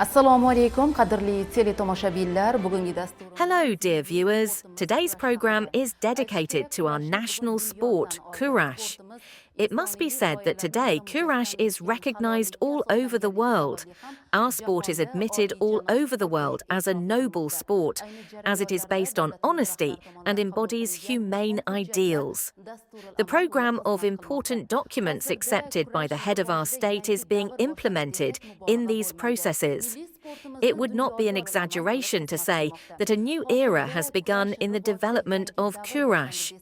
Assalomu alaykum, qadrli teletomoshabinlar. Bugungi dastur. Hello, dear viewers. Today's program is dedicated to our national sport, Kurash. It must be said that today Kurash is recognized all over the world. Our sport is admitted all over the world as a noble sport, as it is based on honesty and embodies humane ideals. The program of important documents accepted by the head of our state is being implemented in these processes. It would not be an exaggeration to say that a new era has begun in the development of Kurash.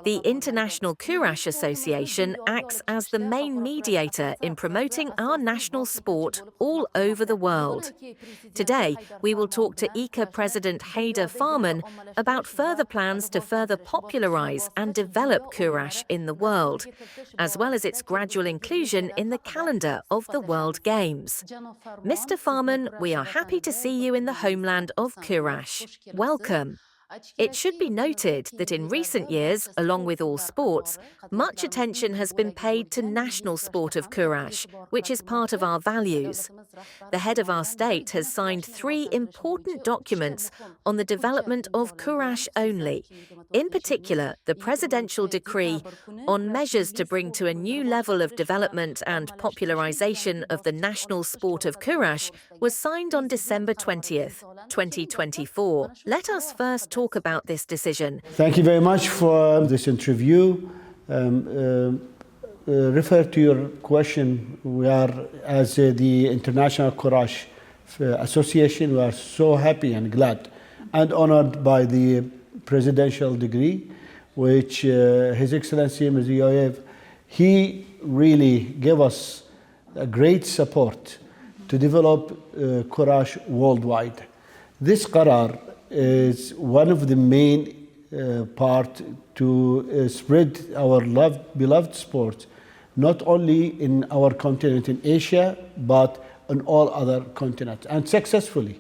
The International Kurash Association acts as the main mediator in promoting our national sport all over the world. Today, we will talk to IKA President Haider Farman about further plans to further popularize and develop Kurash in the world, as well as its gradual inclusion in the calendar of the World Games. Mr. Farman, we are happy to see you in the homeland of Kurash. Welcome. It should be noted that in recent years, along with all sports, much attention has been paid to national sport of Kurash, which is part of our values. The head of our state has signed 3 important documents on the development of Kurash only. In particular, the presidential decree on measures to bring to a new level of development and popularization of the national sport of Kurash was signed on December 20th, 2024. Let us first talk about this decision. Thank you very much for this interview. Refer to your question. We are, as the International Kurash Association, we are so happy and glad and honored by the presidential decree, which His Excellency Mirziyoyev, he really gave us a great support to develop Kurash worldwide. This qarar is one of the main part to spread our beloved sport, not only in our continent in Asia, but on all other continents, and successfully.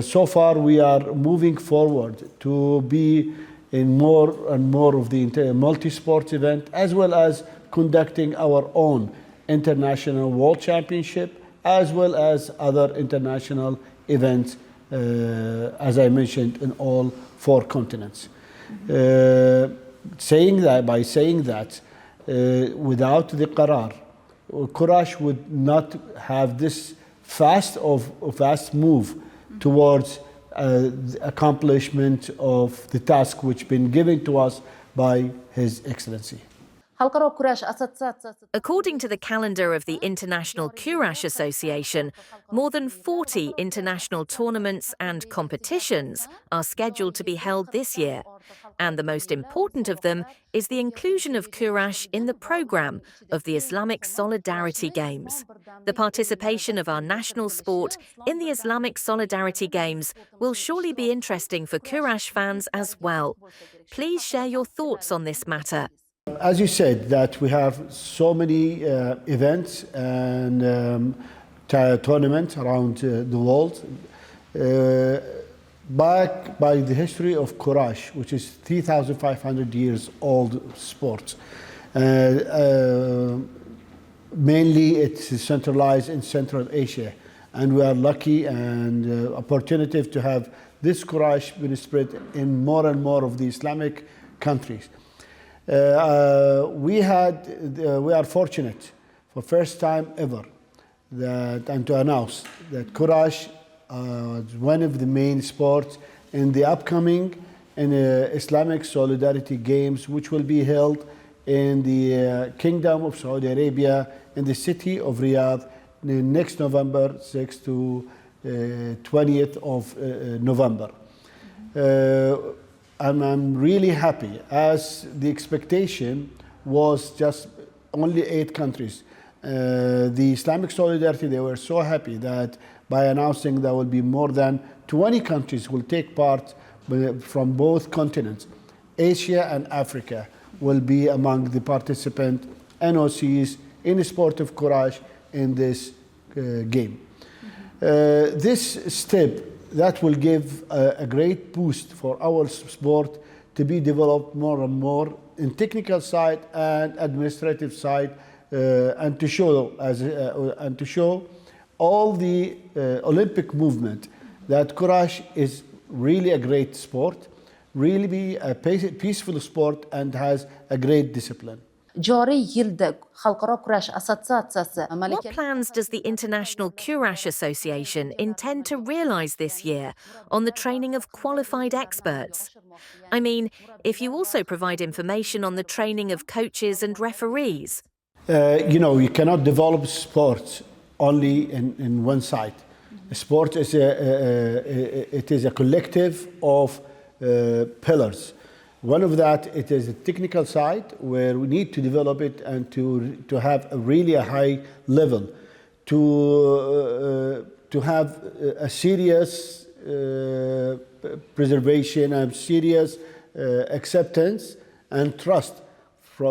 So far, we are moving forward to be in more and more of the multi-sport event, as well as conducting our own international world championship, as well as other international events, as I mentioned, in all 4 continents. By saying that, without the qarar, Kurash would not have this fast move towards the accomplishment of the task which been given to us by His Excellency. According to the calendar of the International Kurash Association, more than 40 international tournaments and competitions are scheduled to be held this year, and the most important of them is the inclusion of Kurash in the program of the Islamic Solidarity Games. The participation of our national sport in the Islamic Solidarity Games will surely be interesting for Kurash fans as well. Please share your thoughts on this matter. As you said, that we have so many events and tournaments around the world. Back by the history of Kurash, which is 3,500 years old sport. Mainly it's centralized in Central Asia. And we are lucky and opportunity to have this Kurash being spread in more and more of the Islamic countries. We are fortunate for first time ever and to announce that Kurash is one of the main sports in the upcoming Islamic Solidarity Games, which will be held in the Kingdom of Saudi Arabia in the city of Riyadh next November 6th to 20th of November. I'm really happy, as the expectation was just only 8 countries. The Islamic Solidarity, they were so happy that by announcing there will be more than 20 countries will take part from both continents. Asia and Africa will be among the participant NOCs in the sport of Kurash in this game. This step that will give a great boost for our sport to be developed more and more in technical side and administrative side, and to show all the Olympic movement, that Courage is really a great sport, really be a peaceful sport and has a great discipline. Joriy yilda Xalqaro kurash assotsiatsiyasi What plans does the International Kurash Association intend to realise this year on the training of qualified experts? I mean, if you also provide information on the training of coaches and referees. You cannot develop sports only in one side. Sport is a collective of pillars. One of that, it is a technical side where we need to develop it and to have a really high level, to have a serious preservation and serious acceptance and trust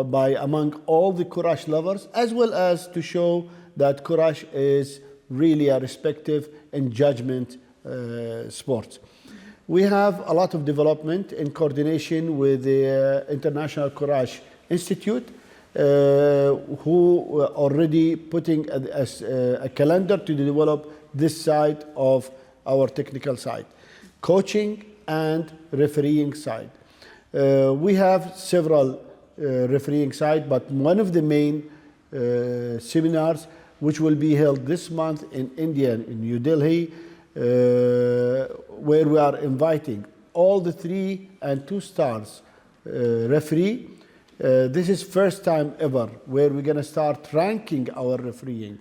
by among all the Courage lovers, as well as to show that Courage is really a respective and judgment sport. We have a lot of development in coordination with the International Courage Institute, who are already putting a calendar to develop this side of our technical side, coaching and refereeing side. We have several refereeing side, but one of the main seminars which will be held this month in India, in New Delhi, where we are inviting all the 3 and 2 stars referee. This is first time ever where we're going to start ranking our refereeing.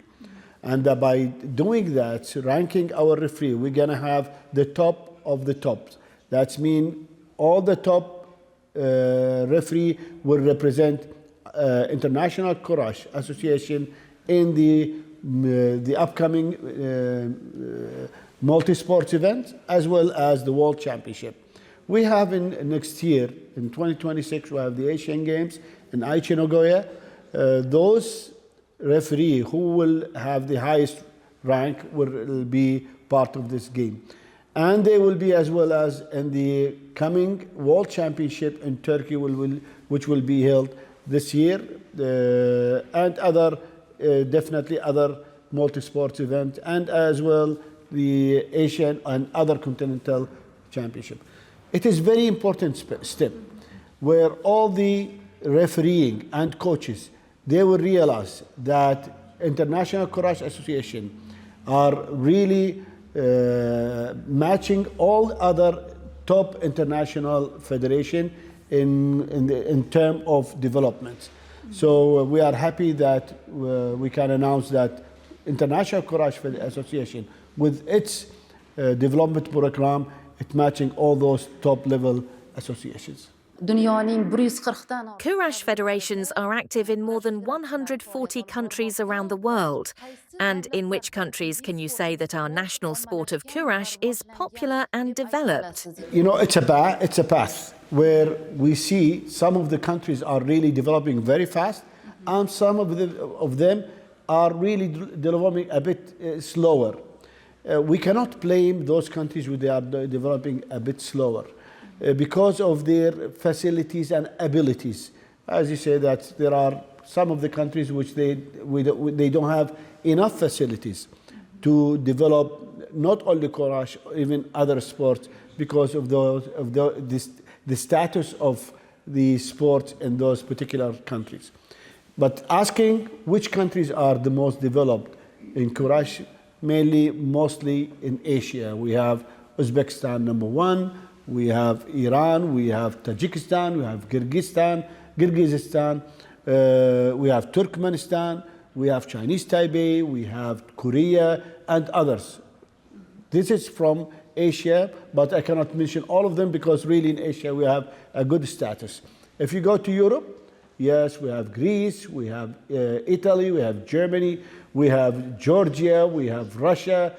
And by doing that, ranking our referee, we're going to have the top of the tops. That means all the top referee will represent International Courage Association in the upcoming multi-sports event, as well as the World Championship. We have next year, in 2026, we have the Asian Games in Aichi, Nagoya. Those referees who will have the highest rank will be part of this game. And they will be as well as in the coming World Championship in Turkey, which will be held this year, and definitely other multi-sports events, and as well the Asian and other continental championship. It is very important step where all the refereeing and coaches, they will realize that International Courage Association are really matching all other top international federation in terms of development. So we are happy that we can announce that International Courage Association, with its development program, it's matching all those top-level associations. Courage federations are active in more than 140 countries around the world. And in which countries can you say that our national sport of Courage is popular and developed? It's a path where we see some of the countries are really developing very fast, and some of them are really developing a bit slower. We cannot blame those countries where they are developing a bit slower because of their facilities and abilities. As you say, that there are some of the countries which they don't have enough facilities to develop not only Courage, even other sports, because of the status of the sport in those particular countries. But asking which countries are the most developed in Courage, mostly in Asia. We have Uzbekistan #1, we have Iran, we have Tajikistan, we have Kyrgyzstan, we have Turkmenistan, we have Chinese Taipei, we have Korea, and others. This is from Asia, but I cannot mention all of them because really in Asia we have a good status. If you go to Europe, yes, we have Greece, we have Italy, we have Germany, we have Georgia, we have Russia,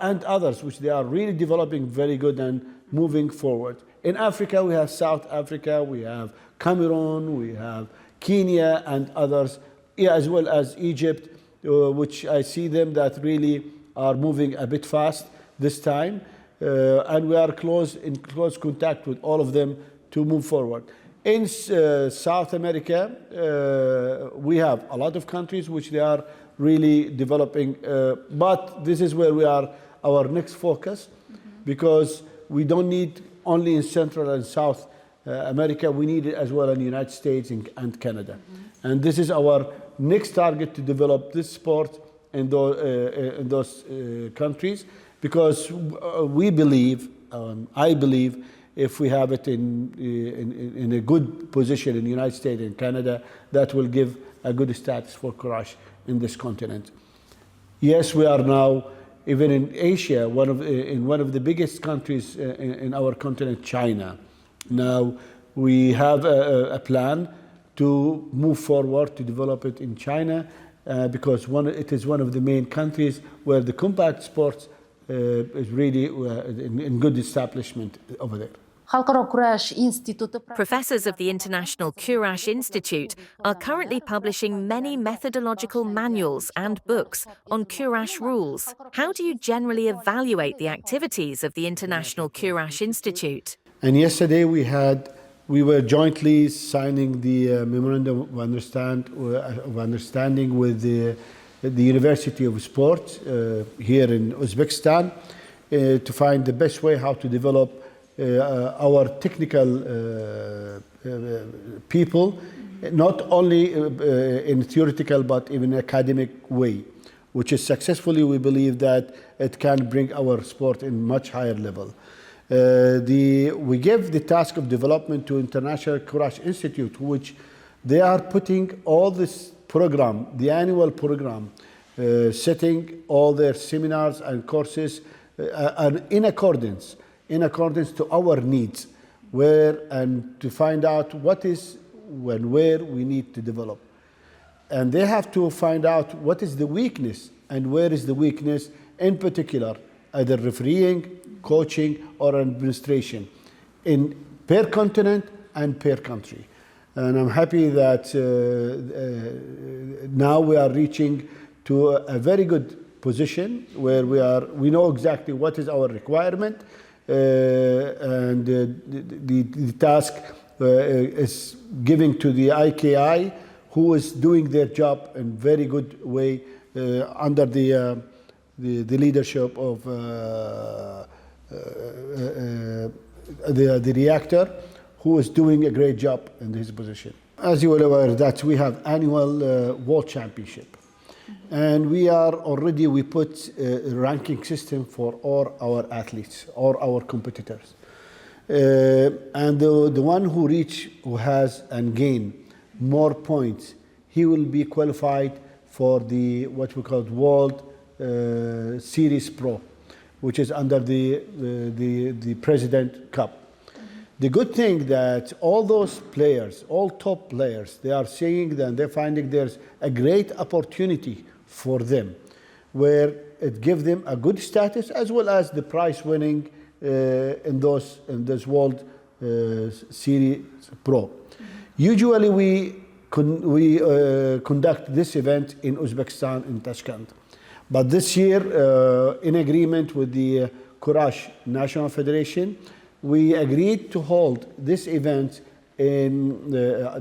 and others, which they are really developing very good and moving forward. In Africa, we have South Africa, we have Cameroon, we have Kenya, and others, as well as Egypt, which I see them that really are moving a bit fast this time, and we are in close contact with all of them to move forward. In South America, we have a lot of countries which they are really developing, but this is where we are, our next focus, because we don't need only in Central and South America, we need it as well in the United States and Canada. And this is our next target, to develop this sport in those countries, because we believe, I believe, if we have it in a good position in the United States and Canada, that will give a good status for Courage in this continent. Yes, we are now, even in Asia, in one of the biggest countries in our continent, China. Now we have a plan to move forward to develop it in China, because it is one of the main countries where the combat sports is really in good establishment over there. Professors of the International Courage Institute are currently publishing many methodological manuals and books on Courage rules. How do you generally evaluate the activities of the International Courage Institute? And yesterday we were jointly signing the memorandum of understanding with the University of Sport here in Uzbekistan to find the best way how to develop our technical people, not only in theoretical but even academic way, which is successfully, we believe that it can bring our sport in much higher level. We gave the task of development to International Courage Institute, which they are putting all this program, the annual program, setting all their seminars and courses in accordance to our needs, and to find out what is and where we need to develop. And they have to find out what is the weakness and where is the weakness, in particular, either refereeing, coaching, or administration, per continent and per country. And I'm happy that now we are reaching to a very good position where we know exactly what is our requirement, and the task is given to the IKA, who is doing their job in very good way under the leadership of the reactor, who is doing a great job in his position. As you are aware, that we have annual World Championship. And we put a ranking system for all our athletes, all our competitors. And the one who has and gain more points, he will be qualified for what we call World Series Pro, which is under the President Cup. The good thing that all those players, all top players, they are saying that they're finding there's a great opportunity for them, where it gives them a good status as well as the prize winning in this World Series Pro. Usually we conduct this event in Uzbekistan, in Tashkent. But this year, in agreement with the Courage National Federation, we agreed to hold this event in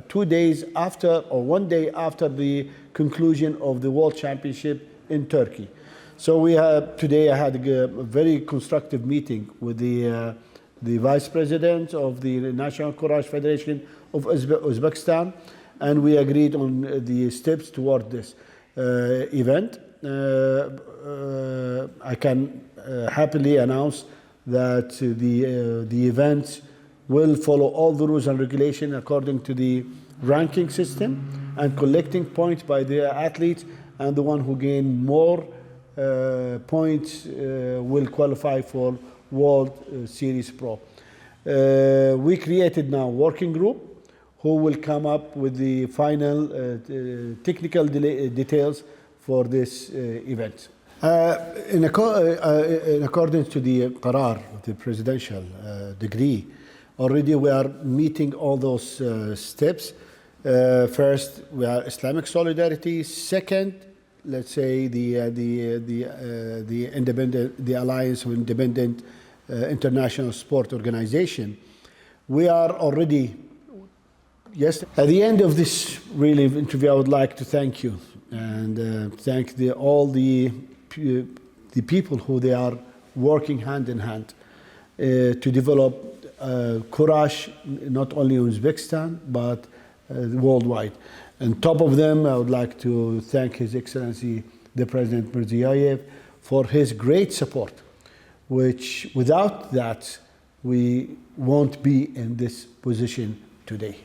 2 days after, or 1 day after the conclusion of the World Championship in Turkey. So today I had a very constructive meeting with the Vice President of the National Courage Federation of Uzbekistan, and we agreed on the steps toward this event. I can happily announce that the event will follow all the rules and regulations according to the ranking system and collecting points by the athletes, and the one who gain more points will qualify for World Series Pro. We created now a working group who will come up with the final technical details for this event. In accordance to the Qarar, the presidential decree, already we are meeting all those steps. First, we are Islamic solidarity. Second, let's say the Alliance of Independent International Sport Organization. We are already Yes, at the end of this really interview, I would like to thank you and thank all the people who they are working hand in hand to develop courage, not only in Uzbekistan, but worldwide. On top of them, I would like to thank His Excellency, the President Mirziyoyev, for his great support, which without that, we won't be in this position today.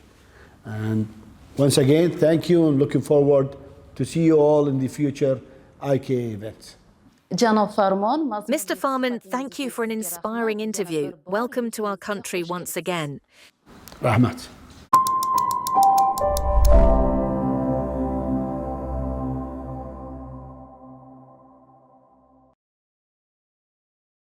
And once again, thank you and looking forward to see you all in the future IKA events. Mr. Farman, thank you for an inspiring interview. Welcome to our country once again. Rahmat.